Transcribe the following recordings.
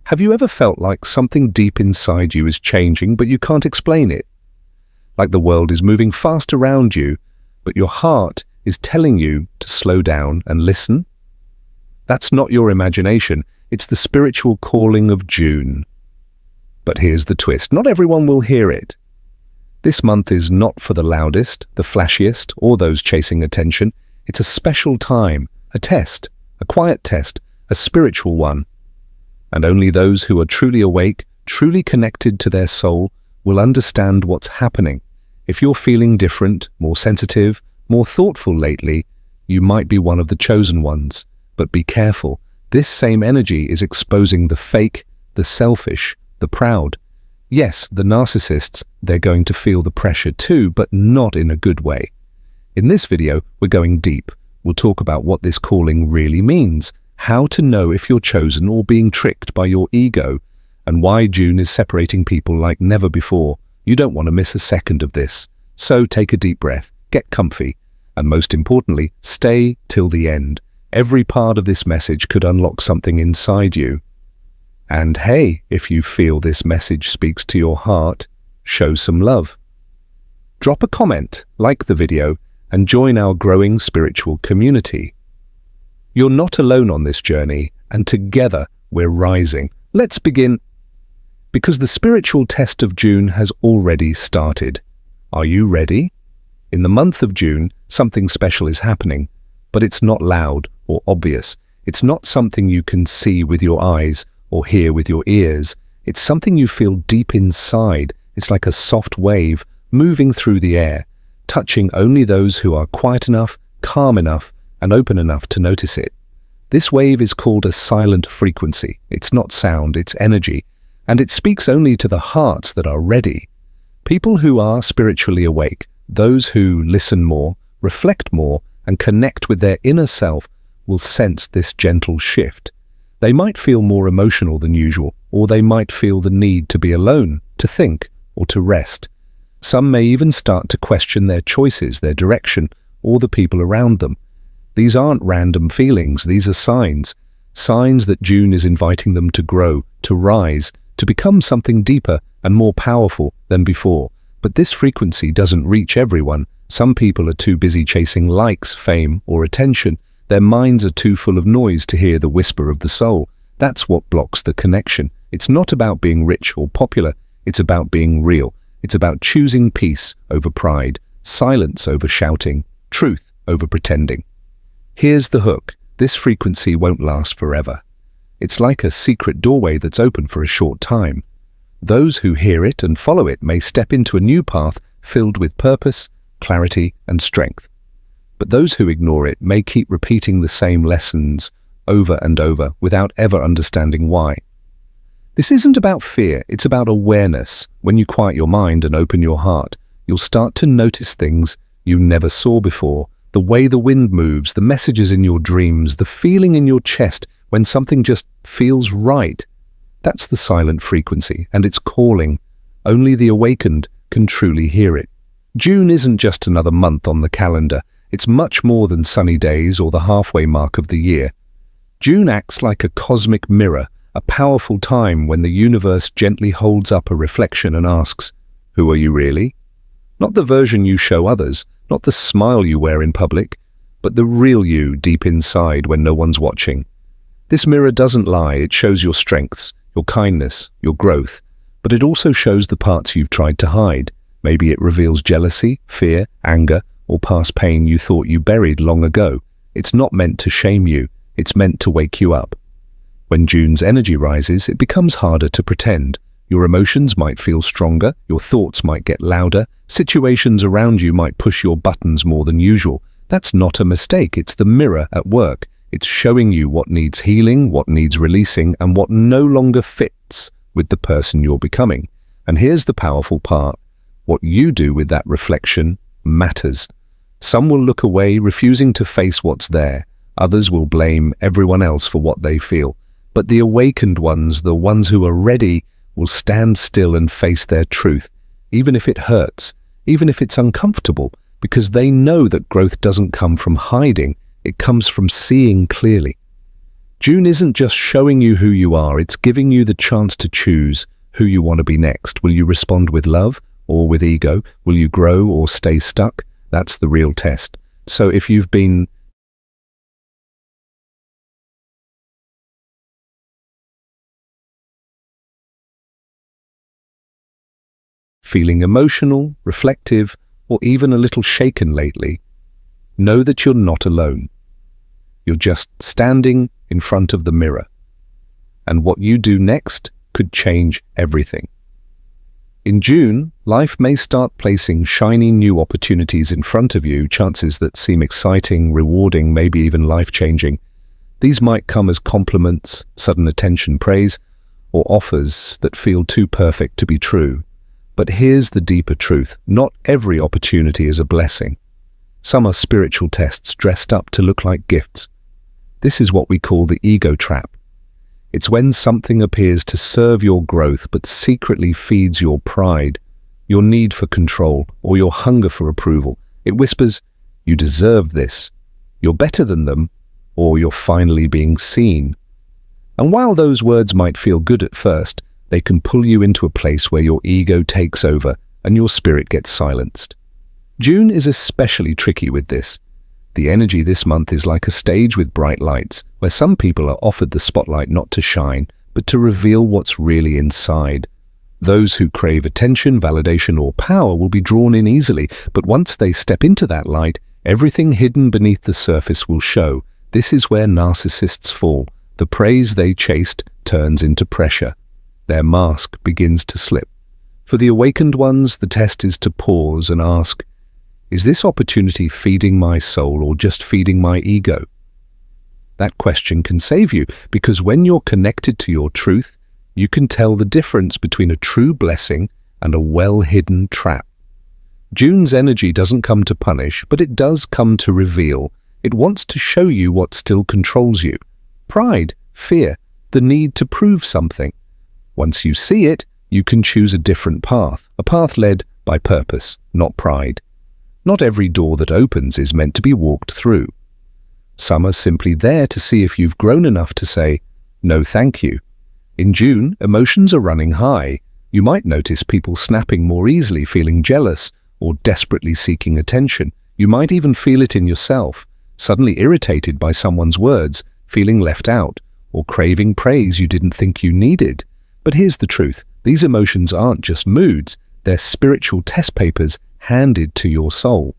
Have you ever felt like something deep inside you is changing, but you can't explain it? Like the world is moving fast around you, but your heart is telling you to slow down and listen? That's not your imagination, it's the spiritual calling of June. But here's the twist, not everyone will hear it. This month is not for the loudest, the flashiest, or those chasing attention. It's a special time, a test, a quiet test, a spiritual one. And only those who are truly awake, truly connected to their soul, will understand what's happening. If you're feeling different, more sensitive, more thoughtful lately, you might be one of the chosen ones. But be careful, this same energy is exposing the fake, the selfish, the proud. Yes, the narcissists, they're going to feel the pressure too, but not in a good way. In this video, we're going deep. We'll talk about what this calling really means, how to know if you're chosen or being tricked by your ego, and why June is separating people like never before. You don't want to miss a second of this. So take a deep breath, get comfy, and most importantly, stay till the end. Every part of this message could unlock something inside you. And hey, if you feel this message speaks to your heart, show some love. Drop a comment, like the video, and join our growing spiritual community. You're not alone on this journey, and together we're rising. Let's begin. Because the spiritual test of June has already started. Are you ready? In the month of June, something special is happening, but it's not loud or obvious. It's not something you can see with your eyes or hear with your ears. It's something you feel deep inside. It's like a soft wave moving through the air, touching only those who are quiet enough, calm enough, and open enough to notice it. This wave is called a silent frequency. It's not sound, it's energy, and it speaks only to the hearts that are ready. People who are spiritually awake, those who listen more, reflect more, and connect with their inner self will sense this gentle shift. They might feel more emotional than usual, or they might feel the need to be alone, to think, or to rest. Some may even start to question their choices, their direction, or the people around them. These aren't random feelings, these are signs. Signs that June is inviting them to grow, to rise, to become something deeper and more powerful than before. But this frequency doesn't reach everyone. Some people are too busy chasing likes, fame, or attention. Their minds are too full of noise to hear the whisper of the soul. That's what blocks the connection. It's not about being rich or popular. It's about being real. It's about choosing peace over pride, silence over shouting, truth over pretending. Here's the hook. This frequency won't last forever. It's like a secret doorway that's open for a short time. Those who hear it and follow it may step into a new path filled with purpose, clarity, and strength. But those who ignore it may keep repeating the same lessons over and over without ever understanding why. This isn't about fear, it's about awareness. When you quiet your mind and open your heart, you'll start to notice things you never saw before. The way the wind moves, the messages in your dreams, the feeling in your chest when something just feels right. That's the silent frequency, and it's calling. Only the awakened can truly hear it. June isn't just another month on the calendar. It's much more than sunny days or the halfway mark of the year. June acts like a cosmic mirror, a powerful time when the universe gently holds up a reflection and asks, "Who are you really?" Not the version you show others, not the smile you wear in public, but the real you deep inside when no one's watching. This mirror doesn't lie, it shows your strengths, your kindness, your growth, but it also shows the parts you've tried to hide. Maybe it reveals jealousy, fear, anger, or past pain you thought you buried long ago. It's not meant to shame you, it's meant to wake you up. When June's energy rises, it becomes harder to pretend. Your emotions might feel stronger, your thoughts might get louder, situations around you might push your buttons more than usual. That's not a mistake, it's the mirror at work. It's showing you what needs healing, what needs releasing, and what no longer fits with the person you're becoming. And here's the powerful part. What you do with that reflection matters. Some will look away, refusing to face what's there. Others will blame everyone else for what they feel. But the awakened ones, the ones who are ready, will stand still and face their truth, even if it hurts, even if it's uncomfortable, because they know that growth doesn't come from hiding, it comes from seeing clearly. June isn't just showing you who you are, it's giving you the chance to choose who you want to be next. Will you respond with love or with ego? Will you grow or stay stuck? That's the real test. So if you've been feeling emotional, reflective, or even a little shaken lately, know that you're not alone. You're just standing in front of the mirror. And what you do next could change everything. In June, life may start placing shiny new opportunities in front of you, chances that seem exciting, rewarding, maybe even life-changing. These might come as compliments, sudden attention, praise, or offers that feel too perfect to be true. But here's the deeper truth. Not every opportunity is a blessing. Some are spiritual tests dressed up to look like gifts. This is what we call the ego trap. It's when something appears to serve your growth but secretly feeds your pride, your need for control, or your hunger for approval. It whispers, "You deserve this. You're better than them," or "You're finally being seen." And while those words might feel good at first, they can pull you into a place where your ego takes over and your spirit gets silenced. June is especially tricky with this. The energy this month is like a stage with bright lights, where some people are offered the spotlight not to shine, but to reveal what's really inside. Those who crave attention, validation, or power will be drawn in easily, but once they step into that light, everything hidden beneath the surface will show. This is where narcissists fall. The praise they chased turns into pressure. Their mask begins to slip. For the awakened ones, the test is to pause and ask, is this opportunity feeding my soul or just feeding my ego? That question can save you, because when you're connected to your truth, you can tell the difference between a true blessing and a well-hidden trap. June's energy doesn't come to punish, but it does come to reveal. It wants to show you what still controls you. Pride, fear, the need to prove something. Once you see it, you can choose a different path, a path led by purpose, not pride. Not every door that opens is meant to be walked through. Some are simply there to see if you've grown enough to say, "No, thank you." In June, emotions are running high. You might notice people snapping more easily, feeling jealous, or desperately seeking attention. You might even feel it in yourself, suddenly irritated by someone's words, feeling left out, or craving praise you didn't think you needed. But here's the truth. These emotions aren't just moods. They're spiritual test papers handed to your soul.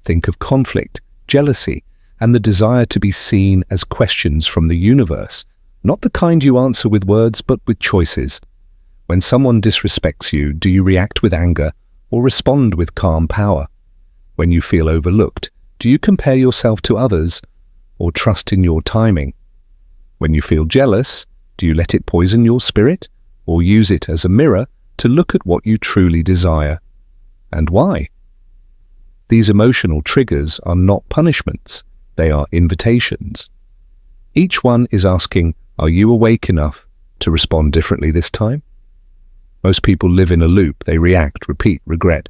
Think of conflict, jealousy, and the desire to be seen as questions from the universe. Not the kind you answer with words, but with choices. When someone disrespects you, do you react with anger or respond with calm power? When you feel overlooked, do you compare yourself to others or trust in your timing? When you feel jealous, do you let it poison your spirit or use it as a mirror to look at what you truly desire? And why? These emotional triggers are not punishments, they are invitations. Each one is asking, are you awake enough to respond differently this time? Most people live in a loop, they react, repeat, regret.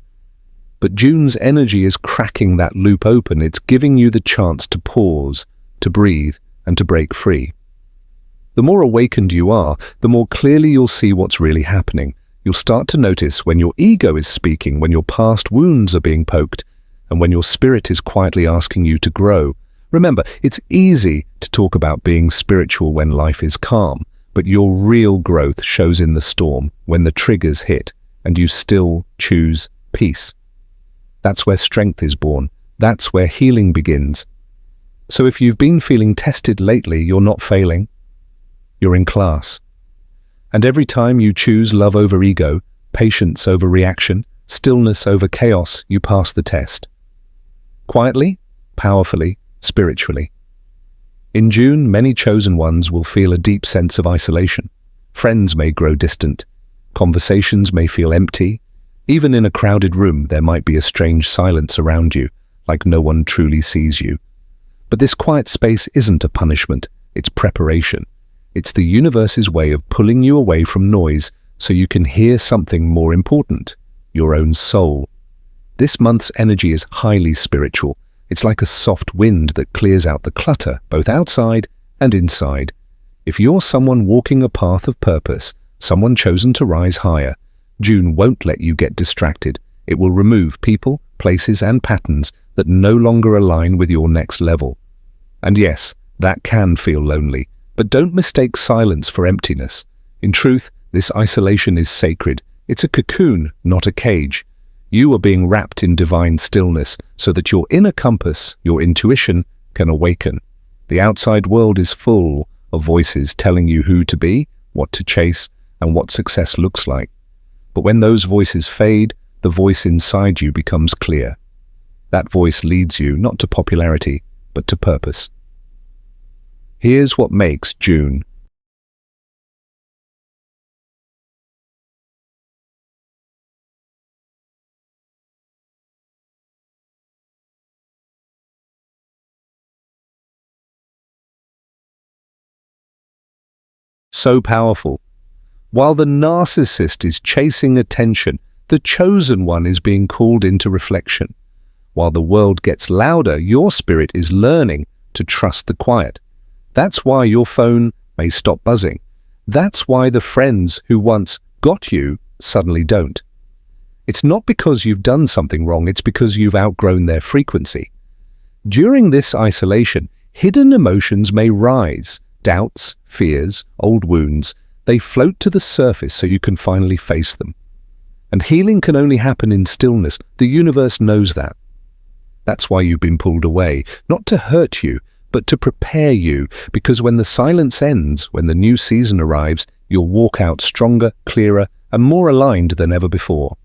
But June's energy is cracking that loop open. It's giving you the chance to pause, to breathe, and to break free. The more awakened you are, the more clearly you'll see what's really happening. You'll start to notice when your ego is speaking, when your past wounds are being poked, and when your spirit is quietly asking you to grow. Remember, it's easy to talk about being spiritual when life is calm, but your real growth shows in the storm, when the triggers hit, and you still choose peace. That's where strength is born. That's where healing begins. So if you've been feeling tested lately, you're not failing. You're in class. And every time you choose love over ego, patience over reaction, stillness over chaos, you pass the test. Quietly, powerfully, spiritually. In June, many chosen ones will feel a deep sense of isolation. Friends may grow distant. Conversations may feel empty. Even in a crowded room, there might be a strange silence around you, like no one truly sees you. But this quiet space isn't a punishment, it's preparation. It's the universe's way of pulling you away from noise so you can hear something more important, your own soul. This month's energy is highly spiritual. It's like a soft wind that clears out the clutter, both outside and inside. If you're someone walking a path of purpose, someone chosen to rise higher, June won't let you get distracted. It will remove people, places, and patterns that no longer align with your next level. And yes, that can feel lonely, but don't mistake silence for emptiness. In truth, this isolation is sacred. It's a cocoon, not a cage. You are being wrapped in divine stillness so that your inner compass, your intuition, can awaken. The outside world is full of voices telling you who to be, what to chase, and what success looks like. But when those voices fade, the voice inside you becomes clear. That voice leads you not to popularity, but to purpose. Here's what makes June so powerful. While the narcissist is chasing attention, the chosen one is being called into reflection. While the world gets louder, your spirit is learning to trust the quiet. That's why your phone may stop buzzing. That's why the friends who once got you suddenly don't. It's not because you've done something wrong, it's because you've outgrown their frequency. During this isolation, hidden emotions may rise. Doubts, fears, old wounds, they float to the surface so you can finally face them. And healing can only happen in stillness. The universe knows that. That's why you've been pulled away, not to hurt you, but to prepare you, because when the silence ends, when the new season arrives, you'll walk out stronger, clearer, and more aligned than ever before.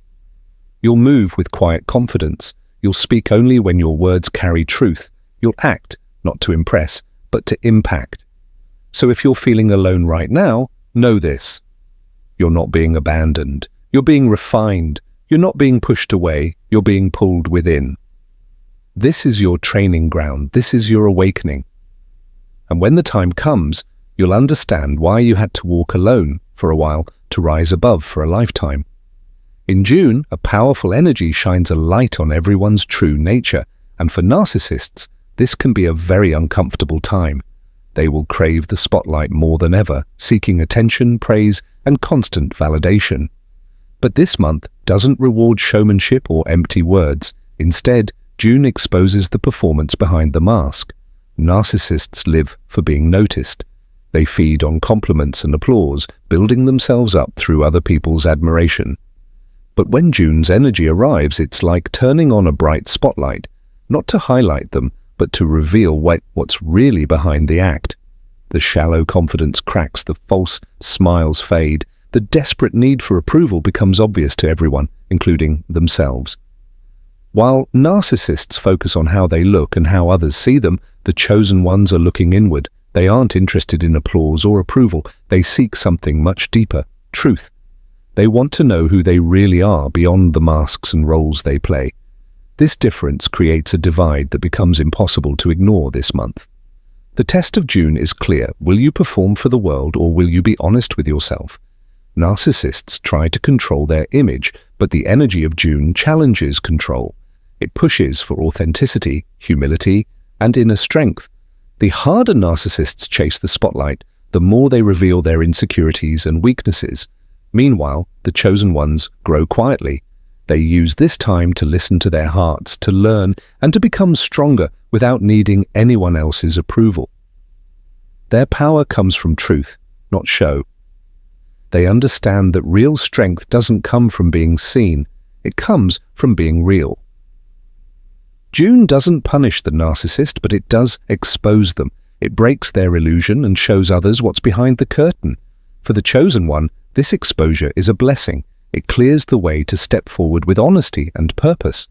You'll move with quiet confidence. You'll speak only when your words carry truth. You'll act, not to impress, but to impact. So if you're feeling alone right now, know this. You're not being abandoned. You're being refined. You're not being pushed away. You're being pulled within. This is your training ground. This is your awakening. And when the time comes, you'll understand why you had to walk alone for a while to rise above for a lifetime. In June, a powerful energy shines a light on everyone's true nature, and for narcissists, this can be a very uncomfortable time. They will crave the spotlight more than ever, seeking attention, praise, and constant validation. But this month doesn't reward showmanship or empty words. Instead, June exposes the performance behind the mask. Narcissists live for being noticed. They feed on compliments and applause, building themselves up through other people's admiration. But when June's energy arrives, it's like turning on a bright spotlight, not to highlight them, but to reveal what's really behind the act. The shallow confidence cracks, the false smiles fade, the desperate need for approval becomes obvious to everyone, including themselves. While narcissists focus on how they look and how others see them, the chosen ones are looking inward. They aren't interested in applause or approval. They seek something much deeper, truth. They want to know who they really are beyond the masks and roles they play. This difference creates a divide that becomes impossible to ignore this month. The test of June is clear. Will you perform for the world, or will you be honest with yourself? Narcissists try to control their image, but the energy of June challenges control. It pushes for authenticity, humility, and inner strength. The harder narcissists chase the spotlight, the more they reveal their insecurities and weaknesses. Meanwhile, the chosen ones grow quietly. They use this time to listen to their hearts, to learn, and to become stronger without needing anyone else's approval. Their power comes from truth, not show. They understand that real strength doesn't come from being seen, it comes from being real. June doesn't punish the narcissist, but it does expose them. It breaks their illusion and shows others what's behind the curtain. For the chosen one, this exposure is a blessing. It clears the way to step forward with honesty and purpose.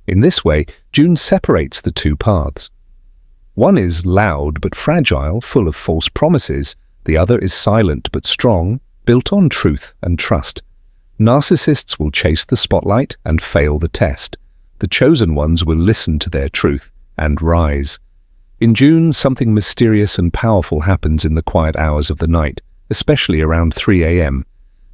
In this way, June separates the two paths. One is loud but fragile, full of false promises. The other is silent but strong, built on truth and trust. Narcissists will chase the spotlight and fail the test. The chosen ones will listen to their truth and rise. In June, something mysterious and powerful happens in the quiet hours of the night, especially around 3 a.m.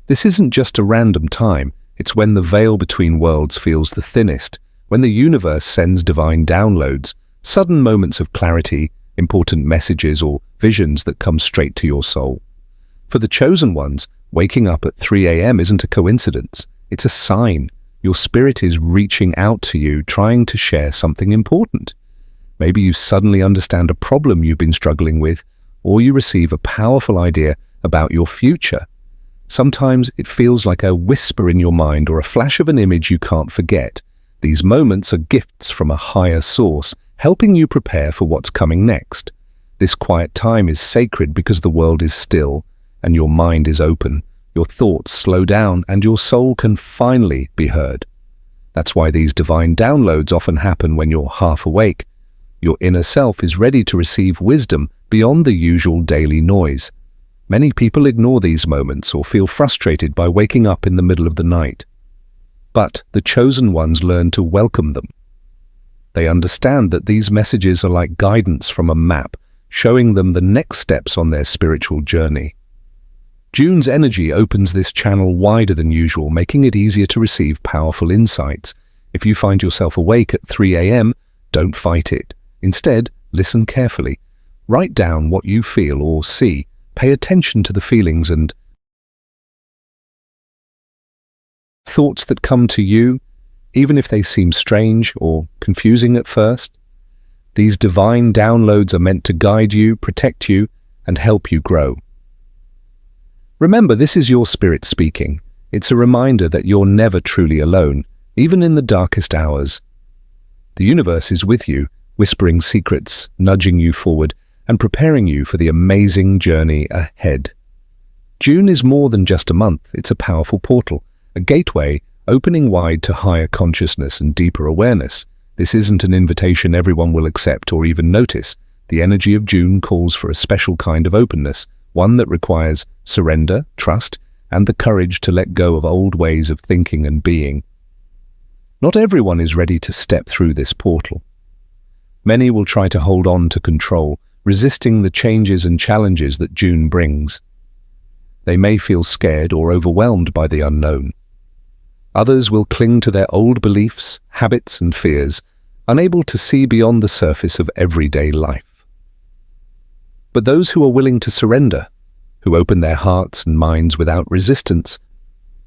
This isn't just a random time, it's when the veil between worlds feels the thinnest, when the universe sends divine downloads, sudden moments of clarity, important messages or visions that come straight to your soul. For the chosen ones, waking up at 3 a.m. isn't a coincidence. It's a sign. Your spirit is reaching out to you, trying to share something important. Maybe you suddenly understand a problem you've been struggling with, or you receive a powerful idea about your future. Sometimes it feels like a whisper in your mind or a flash of an image you can't forget. These moments are gifts from a higher source, helping you prepare for what's coming next. This quiet time is sacred because the world is still and your mind is open. Your thoughts slow down and your soul can finally be heard. That's why these divine downloads often happen when you're half awake. Your inner self is ready to receive wisdom beyond the usual daily noise. Many people ignore these moments or feel frustrated by waking up in the middle of the night. But the chosen ones learn to welcome them. They understand that these messages are like guidance from a map, showing them the next steps on their spiritual journey. June's energy opens this channel wider than usual, making it easier to receive powerful insights. If you find yourself awake at 3 a.m., don't fight it. Instead, listen carefully. Write down what you feel or see. Pay attention to the feelings and thoughts that come to you, even if they seem strange or confusing at first. These divine downloads are meant to guide you, protect you, and help you grow. Remember, this is your spirit speaking. It's a reminder that you're never truly alone, even in the darkest hours. The universe is with you, whispering secrets, nudging you forward, and preparing you for the amazing journey ahead. June is more than just a month. It's a powerful portal, a gateway opening wide to higher consciousness and deeper awareness. This isn't an invitation everyone will accept or even notice. The energy of June calls for a special kind of openness, one that requires surrender, trust, and the courage to let go of old ways of thinking and being. Not everyone is ready to step through this portal. Many will try to hold on to control, resisting the changes and challenges that June brings. They may feel scared or overwhelmed by the unknown. Others will cling to their old beliefs, habits, and fears, unable to see beyond the surface of everyday life. But those who are willing to surrender, who open their hearts and minds without resistance,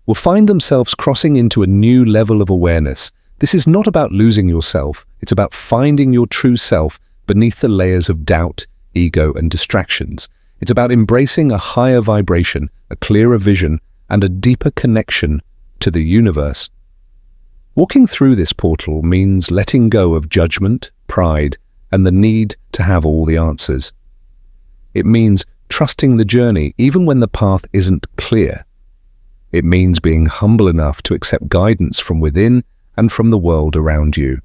will find themselves crossing into a new level of awareness. This is not about losing yourself, it's about finding your true self beneath the layers of doubt, ego, and distractions. It's about embracing a higher vibration, a clearer vision, and a deeper connection to the universe. Walking through this portal means letting go of judgment, pride, and the need to have all the answers. It means trusting the journey even when the path isn't clear. It means being humble enough to accept guidance from within and from the world around you.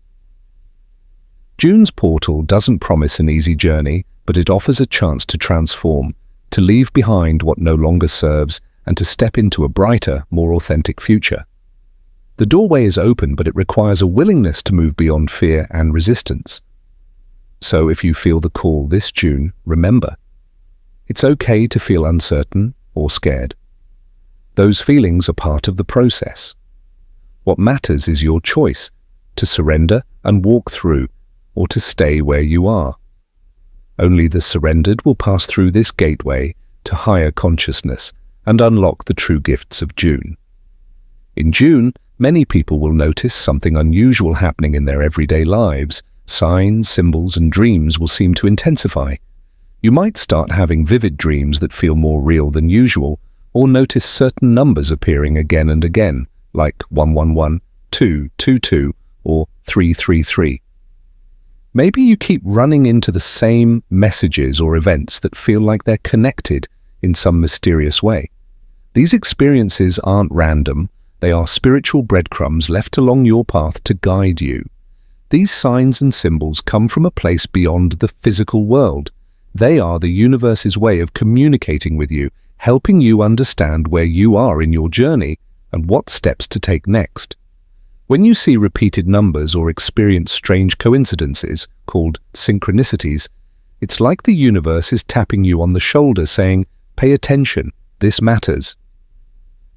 June's portal doesn't promise an easy journey, but it offers a chance to transform, to leave behind what no longer serves, and to step into a brighter, more authentic future. The doorway is open, but it requires a willingness to move beyond fear and resistance. So if you feel the call this June, remember, it's okay to feel uncertain or scared. Those feelings are part of the process. What matters is your choice, to surrender and walk through, or to stay where you are. Only the surrendered will pass through this gateway to higher consciousness and unlock the true gifts of June. In June, many people will notice something unusual happening in their everyday lives. Signs, symbols, and dreams will seem to intensify. You might start having vivid dreams that feel more real than usual, or notice certain numbers appearing again and again, like 111, 222, or 333. Maybe you keep running into the same messages or events that feel like they're connected in some mysterious way. These experiences aren't random, they are spiritual breadcrumbs left along your path to guide you. These signs and symbols come from a place beyond the physical world. They are the universe's way of communicating with you, helping you understand where you are in your journey and what steps to take next. When you see repeated numbers or experience strange coincidences, called synchronicities, it's like the universe is tapping you on the shoulder saying, "Pay attention, this matters."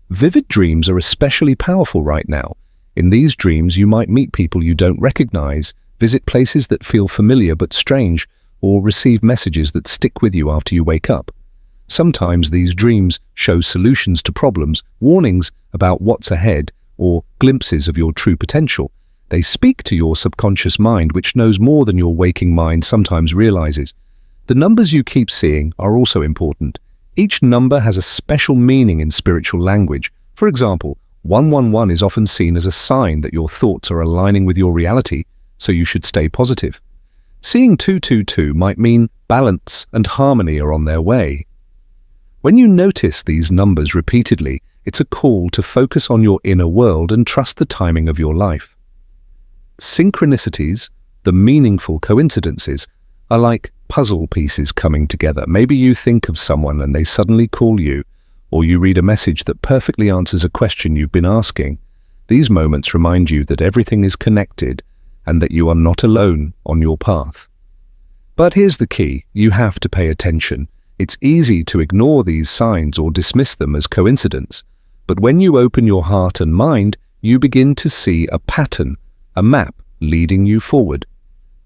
Vivid dreams are especially powerful right now. In these dreams, you might meet people you don't recognize, visit places that feel familiar but strange, or receive messages that stick with you after you wake up. Sometimes these dreams show solutions to problems, warnings about what's ahead, or glimpses of your true potential. They speak to your subconscious mind, which knows more than your waking mind sometimes realizes. The numbers you keep seeing are also important. Each number has a special meaning in spiritual language. For example, 111 is often seen as a sign that your thoughts are aligning with your reality, so you should stay positive. Seeing 222 might mean balance and harmony are on their way. When you notice these numbers repeatedly, it's a call to focus on your inner world and trust the timing of your life. Synchronicities, the meaningful coincidences, are like puzzle pieces coming together. Maybe you think of someone and they suddenly call you, or you read a message that perfectly answers a question you've been asking. These moments remind you that everything is connected and that you are not alone on your path. But here's the key: you have to pay attention. It's easy to ignore these signs or dismiss them as coincidence. But when you open your heart and mind, you begin to see a pattern, a map leading you forward.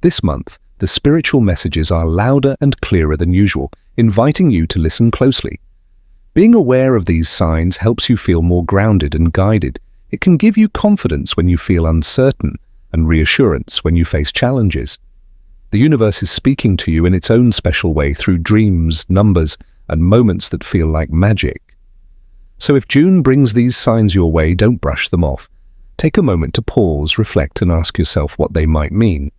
This month, the spiritual messages are louder and clearer than usual, inviting you to listen closely. Being aware of these signs helps you feel more grounded and guided. It can give you confidence when you feel uncertain and reassurance when you face challenges. The universe is speaking to you in its own special way through dreams, numbers, and moments that feel like magic. So if June brings these signs your way, don't brush them off. Take a moment to pause, reflect, and ask yourself what they might mean.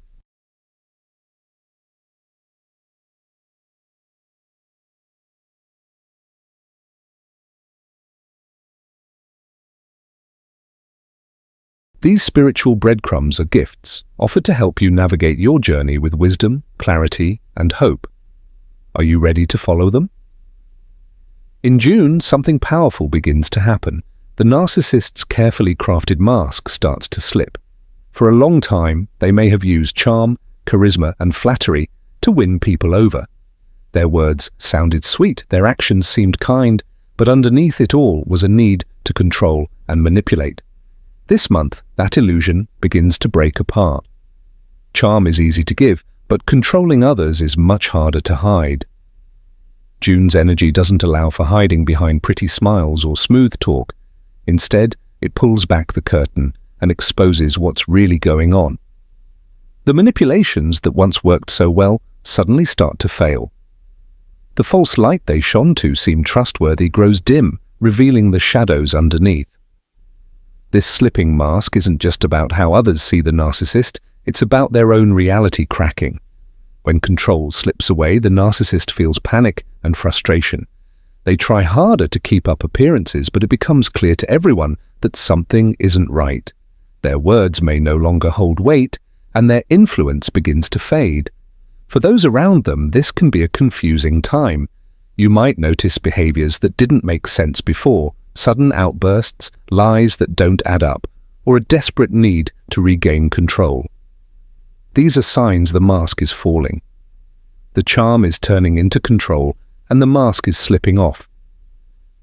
These spiritual breadcrumbs are gifts, offered to help you navigate your journey with wisdom, clarity, and hope. Are you ready to follow them? In June, something powerful begins to happen. The narcissist's carefully crafted mask starts to slip. For a long time, they may have used charm, charisma, and flattery to win people over. Their words sounded sweet, their actions seemed kind, but underneath it all was a need to control and manipulate. This month, that illusion begins to break apart. Charm is easy to give, but controlling others is much harder to hide. June's energy doesn't allow for hiding behind pretty smiles or smooth talk. Instead, it pulls back the curtain and exposes what's really going on. The manipulations that once worked so well suddenly start to fail. The false light they shone to seem trustworthy grows dim, revealing the shadows underneath. This slipping mask isn't just about how others see the narcissist, it's about their own reality cracking. When control slips away, the narcissist feels panic and frustration. They try harder to keep up appearances, but it becomes clear to everyone that something isn't right. Their words may no longer hold weight, and their influence begins to fade. For those around them, this can be a confusing time. You might notice behaviors that didn't make sense before, sudden outbursts, lies that don't add up, or a desperate need to regain control. These are signs the mask is falling. The charm is turning into control, and the mask is slipping off.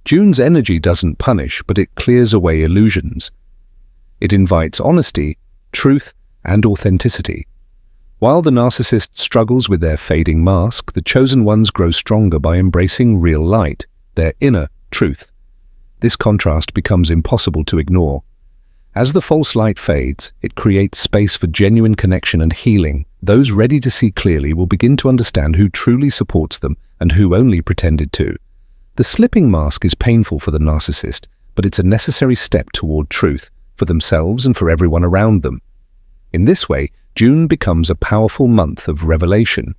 June's energy doesn't punish, but it clears away illusions. It invites honesty, truth, and authenticity. While the narcissist struggles with their fading mask, the chosen ones grow stronger by embracing real light, their inner truth. This contrast becomes impossible to ignore. As the false light fades, it creates space for genuine connection and healing. Those ready to see clearly will begin to understand who truly supports them and who only pretended to. The slipping mask is painful for the narcissist, but it's a necessary step toward truth, for themselves and for everyone around them. In this way, June becomes a powerful month of revelation.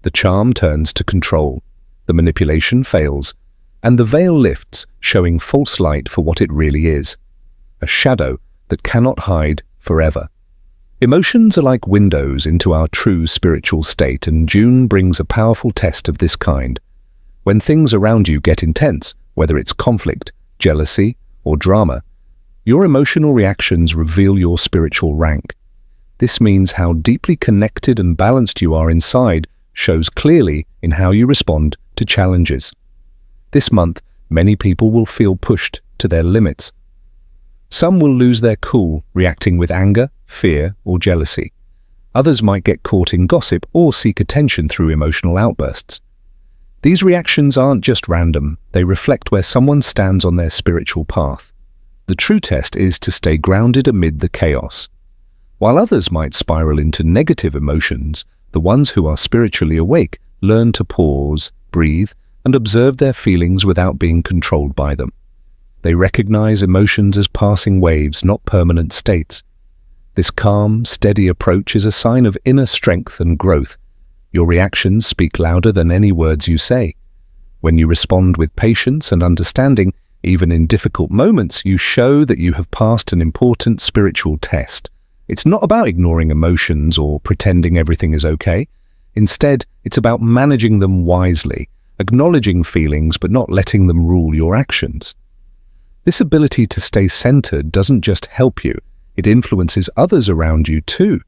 The charm turns to control, the manipulation fails, and the veil lifts, showing false light for what it really is, a shadow that cannot hide forever. Emotions are like windows into our true spiritual state, and June brings a powerful test of this kind. When things around you get intense, whether it's conflict, jealousy, or drama, your emotional reactions reveal your spiritual rank. This means how deeply connected and balanced you are inside shows clearly in how you respond to challenges. This month, many people will feel pushed to their limits. Some will lose their cool, reacting with anger, fear, or jealousy. Others might get caught in gossip or seek attention through emotional outbursts. These reactions aren't just random, they reflect where someone stands on their spiritual path. The true test is to stay grounded amid the chaos. While others might spiral into negative emotions, the ones who are spiritually awake learn to pause, breathe, and observe their feelings without being controlled by them. They recognize emotions as passing waves, not permanent states. This calm, steady approach is a sign of inner strength and growth. Your reactions speak louder than any words you say. When you respond with patience and understanding, even in difficult moments, you show that you have passed an important spiritual test. It's not about ignoring emotions or pretending everything is okay. Instead, it's about managing them wisely, acknowledging feelings but not letting them rule your actions. This ability to stay centered doesn't just help you, it influences others around you too.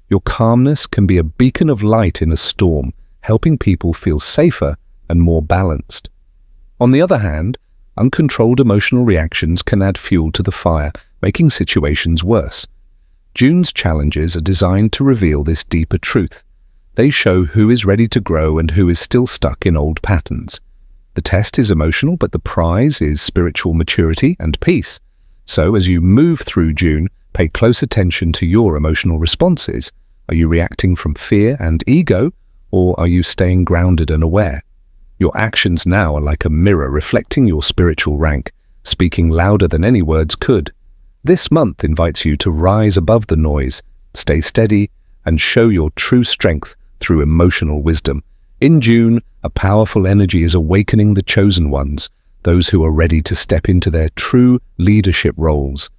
Your calmness can be a beacon of light in a storm, helping people feel safer and more balanced. On the other hand, uncontrolled emotional reactions can add fuel to the fire, making situations worse. June's challenges are designed to reveal this deeper truth. They show who is ready to grow and who is still stuck in old patterns. The test is emotional, but the prize is spiritual maturity and peace. So as you move through June, pay close attention to your emotional responses. Are you reacting from fear and ego, or are you staying grounded and aware? Your actions now are like a mirror reflecting your spiritual rank, speaking louder than any words could. This month invites you to rise above the noise, stay steady, and show your true strength through emotional wisdom. In June, a powerful energy is awakening the chosen ones, those who are ready to step into their true leadership roles.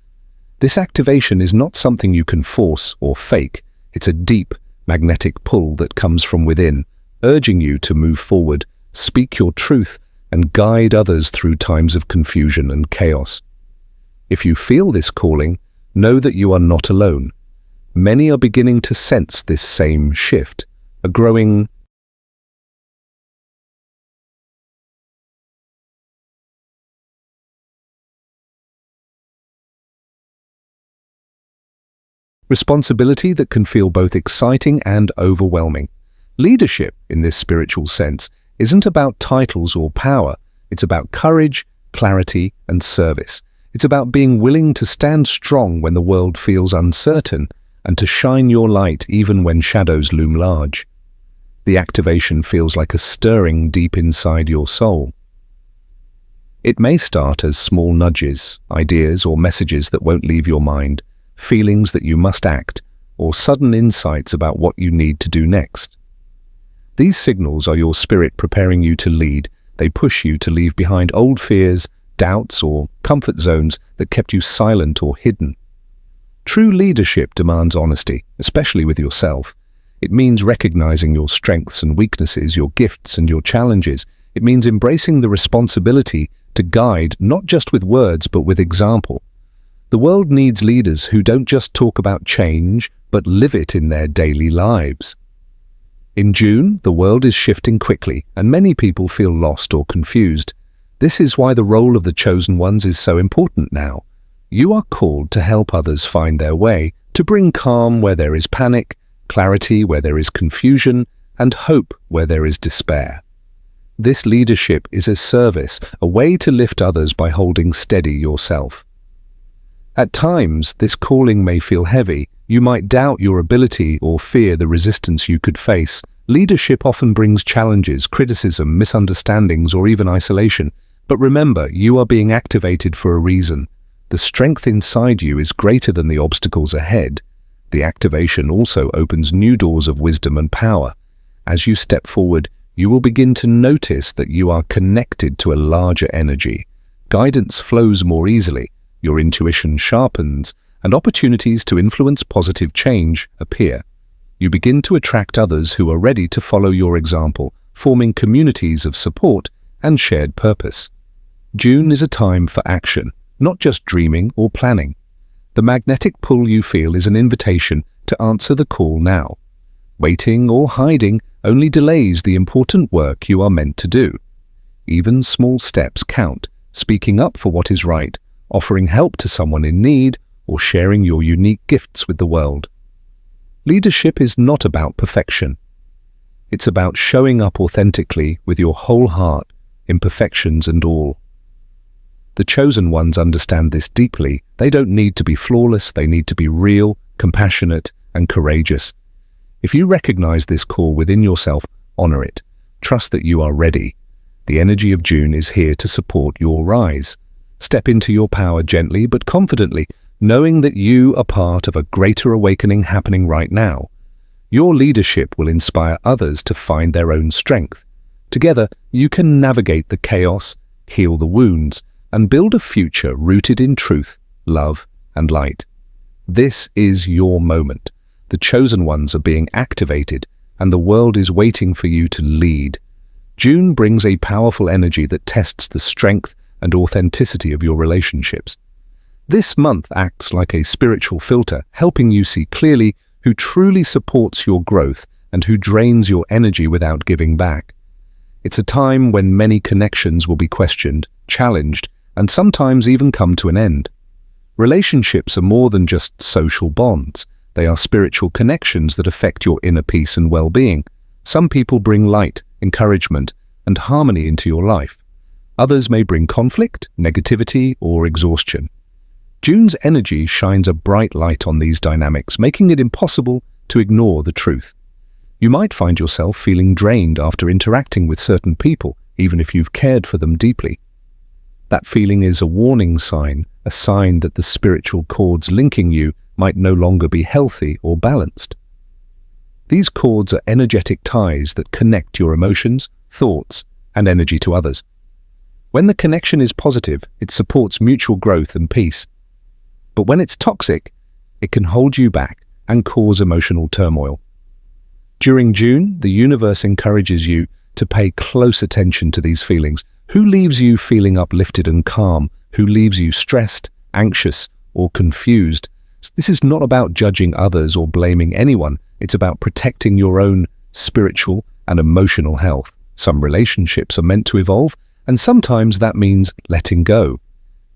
This activation is not something you can force or fake. It's a deep, magnetic pull that comes from within, urging you to move forward, speak your truth, and guide others through times of confusion and chaos. If you feel this calling, know that you are not alone. Many are beginning to sense this same shift, a growing responsibility that can feel both exciting and overwhelming. Leadership, in this spiritual sense, isn't about titles or power. It's about courage, clarity, and service. It's about being willing to stand strong when the world feels uncertain and to shine your light even when shadows loom large. The activation feels like a stirring deep inside your soul. It may start as small nudges, ideas or messages that won't leave your mind, feelings that you must act, or sudden insights about what you need to do next. These signals are your spirit preparing you to lead. They push you to leave behind old fears, doubts, or comfort zones that kept you silent or hidden. True leadership demands honesty, especially with yourself. It means recognizing your strengths and weaknesses, your gifts and your challenges. It means embracing the responsibility to guide not just with words but with example. The world needs leaders who don't just talk about change but live it in their daily lives. In June, the world is shifting quickly and many people feel lost or confused. This is why the role of the chosen ones is so important now. You are called to help others find their way, to bring calm where there is panic, clarity where there is confusion, and hope where there is despair. This leadership is a service, a way to lift others by holding steady yourself. At times, this calling may feel heavy. You might doubt your ability or fear the resistance you could face. Leadership often brings challenges, criticism, misunderstandings, or even isolation. But remember, you are being activated for a reason. The strength inside you is greater than the obstacles ahead. The activation also opens new doors of wisdom and power. As you step forward, you will begin to notice that you are connected to a larger energy. Guidance flows more easily, your intuition sharpens, and opportunities to influence positive change appear. You begin to attract others who are ready to follow your example, forming communities of support and shared purpose. June is a time for action, not just dreaming or planning. The magnetic pull you feel is an invitation to answer the call now. Waiting or hiding only delays the important work you are meant to do. Even small steps count, speaking up for what is right, offering help to someone in need, or sharing your unique gifts with the world. Leadership is not about perfection. It's about showing up authentically with your whole heart, imperfections and all. The chosen ones understand this deeply. They don't need to be flawless, they need to be real, compassionate, and courageous. If you recognize this call within yourself, honor it. Trust that you are ready. The energy of June is here to support your rise. Step into your power gently but confidently, knowing that you are part of a greater awakening happening right now. Your leadership will inspire others to find their own strength. Together, you can navigate the chaos, heal the wounds, and build a future rooted in truth, love, and light. This is your moment. The chosen ones are being activated, and the world is waiting for you to lead. June brings a powerful energy that tests the strength and authenticity of your relationships. This month acts like a spiritual filter, helping you see clearly who truly supports your growth and who drains your energy without giving back. It's a time when many connections will be questioned, challenged, and sometimes even come to an end. Relationships are more than just social bonds. They are spiritual connections that affect your inner peace and well-being. Some people bring light, encouragement, and harmony into your life. Others may bring conflict, negativity, or exhaustion. June's energy shines a bright light on these dynamics, making it impossible to ignore the truth. You might find yourself feeling drained after interacting with certain people, even if you've cared for them deeply. That feeling is a warning sign, a sign that the spiritual cords linking you might no longer be healthy or balanced. These cords are energetic ties that connect your emotions, thoughts, and energy to others. When the connection is positive, it supports mutual growth and peace. But when it's toxic, it can hold you back and cause emotional turmoil. During June, the universe encourages you to pay close attention to these feelings. Who leaves you feeling uplifted and calm? Who leaves you stressed, anxious, or confused? This is not about judging others or blaming anyone. It's about protecting your own spiritual and emotional health. Some relationships are meant to evolve, and sometimes that means letting go.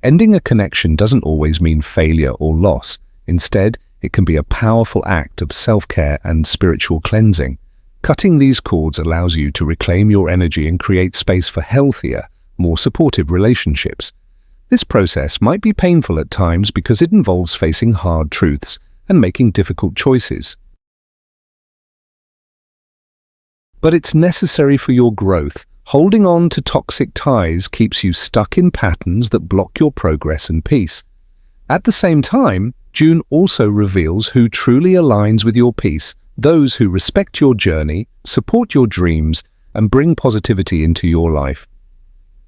Ending a connection doesn't always mean failure or loss. Instead, it can be a powerful act of self-care and spiritual cleansing. Cutting these cords allows you to reclaim your energy and create space for healthier, more supportive relationships. This process might be painful at times because it involves facing hard truths and making difficult choices. But it's necessary for your growth. Holding on to toxic ties keeps you stuck in patterns that block your progress and peace. At the same time, June also reveals who truly aligns with your peace, those who respect your journey, support your dreams, and bring positivity into your life.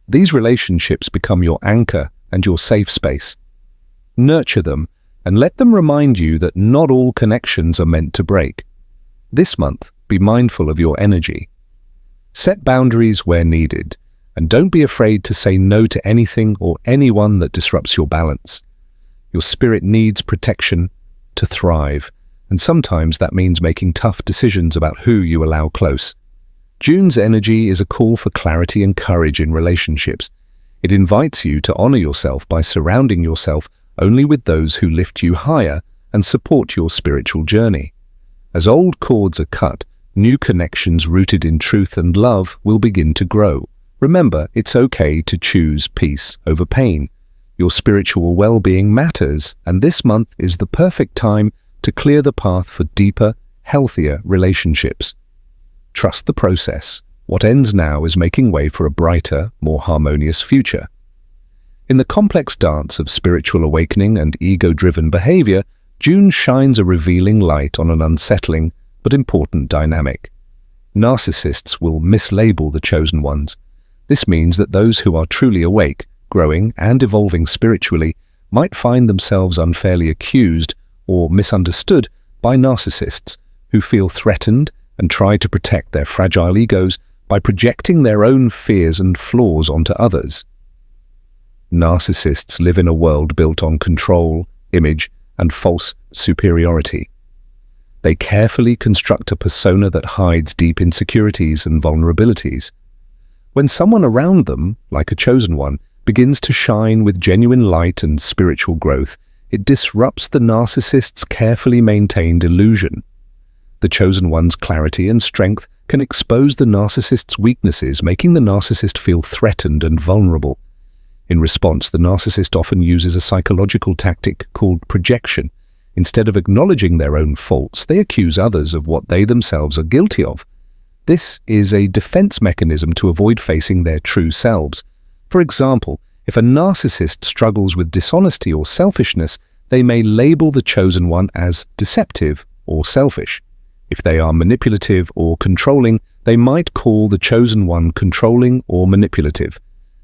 These relationships become your anchor and your safe space. Nurture them and let them remind you that not all connections are meant to break. This month, be mindful of your energy. Set boundaries where needed, and don't be afraid to say no to anything or anyone that disrupts your balance. Your spirit needs protection to thrive, and sometimes that means making tough decisions about who you allow close. June's energy is a call for clarity and courage in relationships. It invites you to honor yourself by surrounding yourself only with those who lift you higher and support your spiritual journey. As old cords are cut, new connections rooted in truth and love will begin to grow. Remember, it's okay to choose peace over pain. Your spiritual well-being matters, and this month is the perfect time to clear the path for deeper, healthier relationships. Trust the process. What ends now is making way for a brighter, more harmonious future. In the complex dance of spiritual awakening and ego-driven behavior, June shines a revealing light on an unsettling but important dynamic. Narcissists will mislabel the chosen ones. This means that those who are truly awake, growing and evolving spiritually might find themselves unfairly accused or misunderstood by narcissists who feel threatened and try to protect their fragile egos by projecting their own fears and flaws onto others. Narcissists live in a world built on control, image, and false superiority. They carefully construct a persona that hides deep insecurities and vulnerabilities. When someone around them, like a chosen one, begins to shine with genuine light and spiritual growth, it disrupts the narcissist's carefully maintained illusion. The chosen one's clarity and strength can expose the narcissist's weaknesses, making the narcissist feel threatened and vulnerable. In response, the narcissist often uses a psychological tactic called projection. Instead of acknowledging their own faults, they accuse others of what they themselves are guilty of. This is a defense mechanism to avoid facing their true selves. For example, if a narcissist struggles with dishonesty or selfishness, they may label the chosen one as deceptive or selfish. If they are manipulative or controlling, they might call the chosen one controlling or manipulative.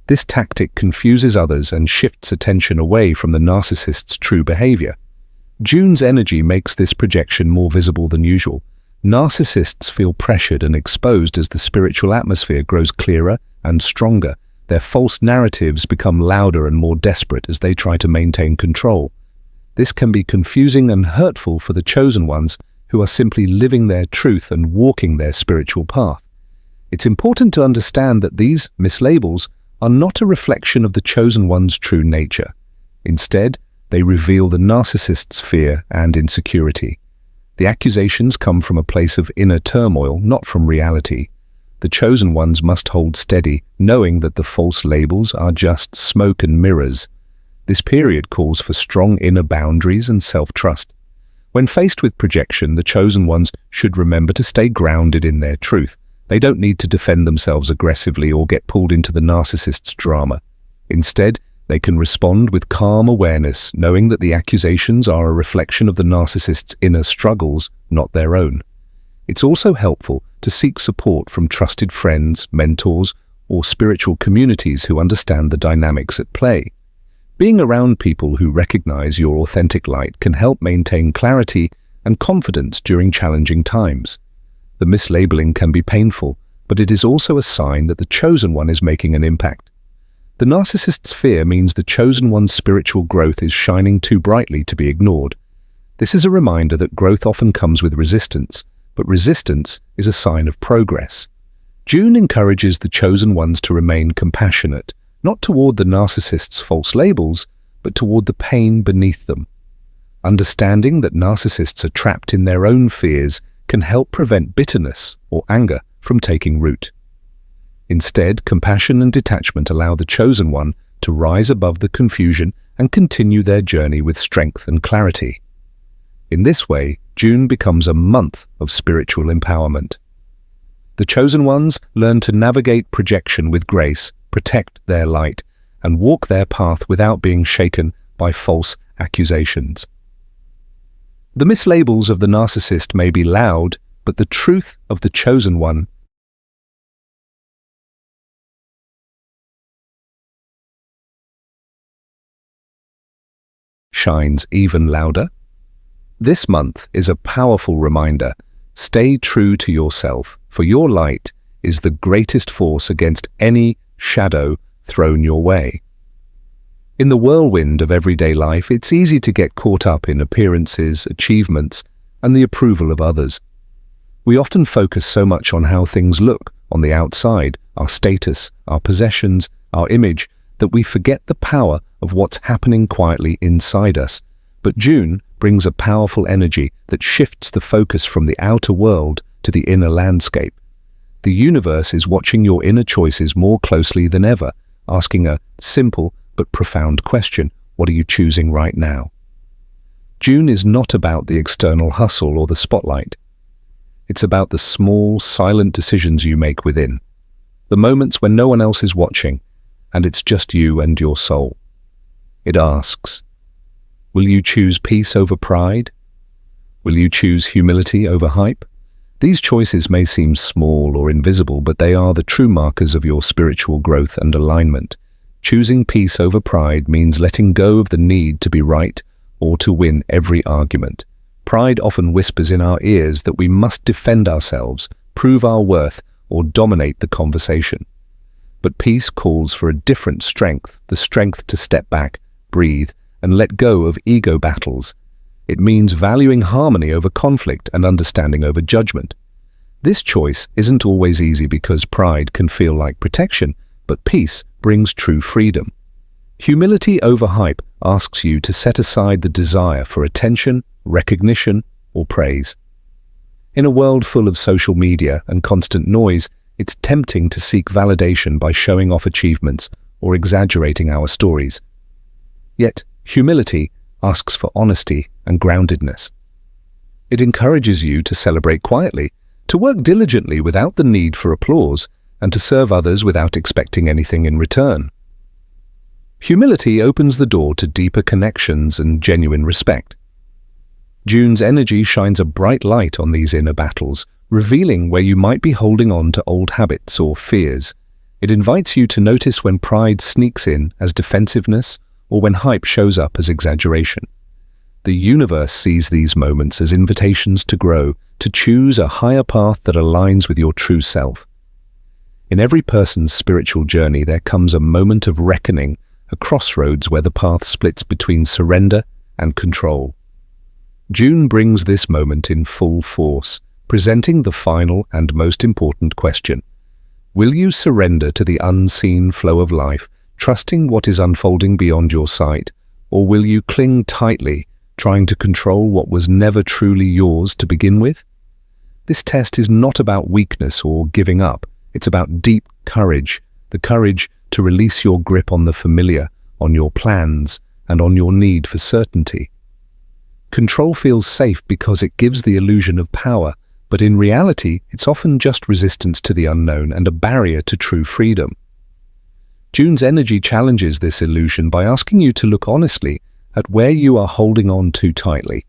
This tactic confuses others and shifts attention away from the narcissist's true behavior. June's energy makes this projection more visible than usual. Narcissists feel pressured and exposed as the spiritual atmosphere grows clearer and stronger. Their false narratives become louder and more desperate as they try to maintain control. This can be confusing and hurtful for the chosen ones, who are simply living their truth and walking their spiritual path. It's important to understand that these mislabels are not a reflection of the chosen one's true nature. Instead, they reveal the narcissist's fear and insecurity. The accusations come from a place of inner turmoil, not from reality. The chosen ones must hold steady, knowing that the false labels are just smoke and mirrors. This period calls for strong inner boundaries and self-trust. When faced with projection, the chosen ones should remember to stay grounded in their truth. They don't need to defend themselves aggressively or get pulled into the narcissist's drama. Instead, they can respond with calm awareness, knowing that the accusations are a reflection of the narcissist's inner struggles, not their own. It's also helpful to seek support from trusted friends, mentors, or spiritual communities who understand the dynamics at play. Being around people who recognize your authentic light can help maintain clarity and confidence during challenging times. The mislabeling can be painful, but it is also a sign that the chosen one is making an impact. The narcissist's fear means the chosen one's spiritual growth is shining too brightly to be ignored. This is a reminder that growth often comes with resistance, but resistance is a sign of progress. June encourages the chosen ones to remain compassionate, not toward the narcissist's false labels, but toward the pain beneath them. Understanding that narcissists are trapped in their own fears can help prevent bitterness or anger from taking root. Instead, compassion and detachment allow the chosen one to rise above the confusion and continue their journey with strength and clarity. In this way, June becomes a month of spiritual empowerment. The chosen ones learn to navigate projection with grace, protect their light, and walk their path without being shaken by false accusations. The mislabels of the narcissist may be loud, but the truth of the chosen one shines even louder. This month is a powerful reminder. Stay true to yourself, for your light is the greatest force against any shadow thrown your way. In the whirlwind of everyday life, it's easy to get caught up in appearances, achievements, and the approval of others. We often focus so much on how things look on the outside, our status, our possessions, our image, that we forget the power of what's happening quietly inside us. But June brings a powerful energy that shifts the focus from the outer world to the inner landscape. The universe is watching your inner choices more closely than ever, asking a simple but profound question: what are you choosing right now? June is not about the external hustle or the spotlight. It's about the small, silent decisions you make within, the moments when no one else is watching, and it's just you and your soul. It asks, will you choose peace over pride? Will you choose humility over hype? These choices may seem small or invisible, but they are the true markers of your spiritual growth and alignment. Choosing peace over pride means letting go of the need to be right or to win every argument. Pride often whispers in our ears that we must defend ourselves, prove our worth, or dominate the conversation. But peace calls for a different strength, the strength to step back, breathe, and let go of ego battles. It means valuing harmony over conflict and understanding over judgment. This choice isn't always easy because pride can feel like protection, but peace brings true freedom. Humility over hype asks you to set aside the desire for attention, recognition, or praise. In a world full of social media and constant noise, it's tempting to seek validation by showing off achievements or exaggerating our stories. Yet, humility asks for honesty and groundedness. It encourages you to celebrate quietly, to work diligently without the need for applause, and to serve others without expecting anything in return. Humility opens the door to deeper connections and genuine respect. June's energy shines a bright light on these inner battles, revealing where you might be holding on to old habits or fears. It invites you to notice when pride sneaks in as defensiveness or when hype shows up as exaggeration. The universe sees these moments as invitations to grow, to choose a higher path that aligns with your true self. In every person's spiritual journey, there comes a moment of reckoning, a crossroads where the path splits between surrender and control. June brings this moment in full force, presenting the final and most important question. Will you surrender to the unseen flow of life, trusting what is unfolding beyond your sight, or will you cling tightly, trying to control what was never truly yours to begin with? This test is not about weakness or giving up. It's about deep courage, the courage to release your grip on the familiar, on your plans, and on your need for certainty. Control feels safe because it gives the illusion of power, but in reality, it's often just resistance to the unknown and a barrier to true freedom. June's energy challenges this illusion by asking you to look honestly at where you are holding on too tightly.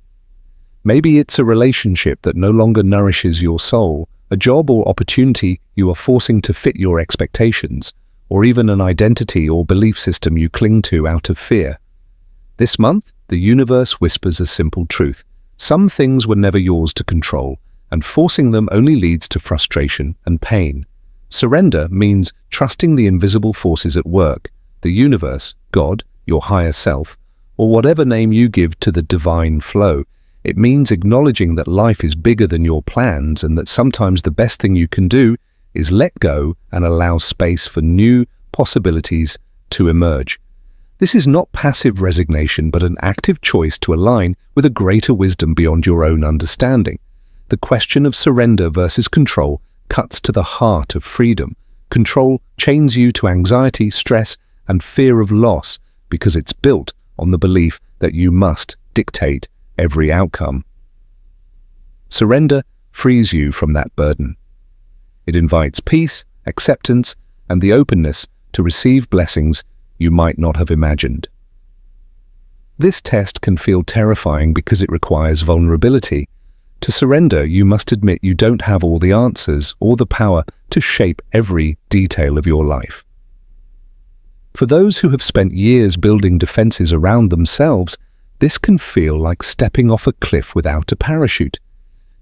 Maybe it's a relationship that no longer nourishes your soul, a job or opportunity you are forcing to fit your expectations, or even an identity or belief system you cling to out of fear. This month, the universe whispers a simple truth. Some things were never yours to control, and forcing them only leads to frustration and pain. Surrender means trusting the invisible forces at work, the universe, God, your higher self, or whatever name you give to the divine flow. It means acknowledging that life is bigger than your plans and that sometimes the best thing you can do is let go and allow space for new possibilities to emerge. This is not passive resignation, but an active choice to align with a greater wisdom beyond your own understanding. The question of surrender versus control cuts to the heart of freedom. Control chains you to anxiety, stress, and fear of loss because it's built on the belief that you must dictate every outcome. Surrender frees you from that burden. It invites peace, acceptance, and the openness to receive blessings you might not have imagined. This test can feel terrifying because it requires vulnerability. To surrender, you must admit you don't have all the answers or the power to shape every detail of your life. For those who have spent years building defenses around themselves, this can feel like stepping off a cliff without a parachute.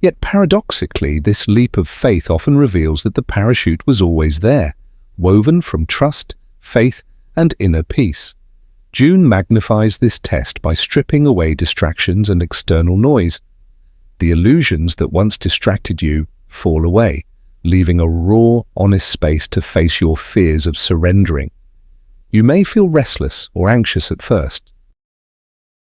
Yet paradoxically, this leap of faith often reveals that the parachute was always there, woven from trust, faith, and inner peace. June magnifies this test by stripping away distractions and external noise. The illusions that once distracted you fall away, leaving a raw, honest space to face your fears of surrendering. You may feel restless or anxious at first,